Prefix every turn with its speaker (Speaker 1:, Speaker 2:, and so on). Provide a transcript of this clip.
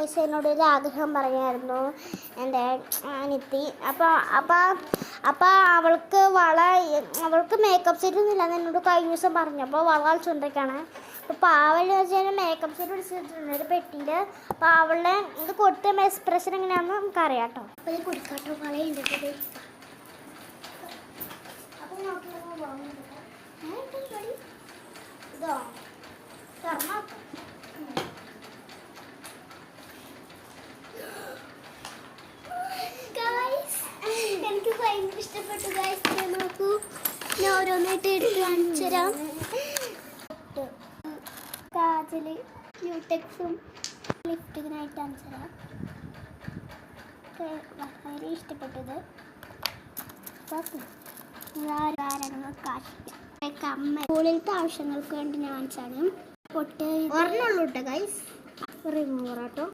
Speaker 1: Guys എന്നോട് ഒരു ആഗ്രഹം പറഞ്ഞായിരുന്നു എൻ്റെ അനിയത്തി. അപ്പോൾ അവൾക്ക് മേക്കപ്പ് സെറ്റ് ഒന്നും ഇല്ലാന്ന് എന്നോട് കഴിഞ്ഞ ദിവസം പറഞ്ഞു. അപ്പോൾ വള കളിച്ചുകൊണ്ടിരിക്കുകയാണ്. അപ്പോൾ പാവൽ വെച്ചാൽ മേക്കപ്പ് സെറ്റ് പിടിച്ചിട്ടുണ്ട് ഒരു പെട്ടിയിൽ. അപ്പോൾ അവളുടെ ഇത് കൊടുത്ത എക്സ്പ്രഷൻ എങ്ങനെയാണെന്ന് നമുക്കറിയാം കേട്ടോ. അപ്പോൾ ഇത് കൊടുക്കാട്ടോ വളയുണ്ട്. അപ്പോൾ ഇതോ എനിക്ക് ഭയങ്കര ഇഷ്ടപ്പെട്ടു ഗൈസ്. നോക്കൂ, ഞാൻ ഓരോന്നായിട്ട് എടുത്ത് കാണിച്ചു തരാം. കാജല്, ക്യൂടെക്സും ലിപ്സ്റ്റിക്കിനായിട്ട് കാണിച്ചു തരാം. വളരെ ഇഷ്ടപ്പെട്ടത് സ്കൂളിലത്തെ ആവശ്യങ്ങൾക്ക് വേണ്ടി ഞാൻ കാണിച്ചാണ്. പൊട്ട് ഒരെണ്ണുള്ളൂ കേട്ടോ ഗൈസ്. റിമൂവർ കേട്ടോ.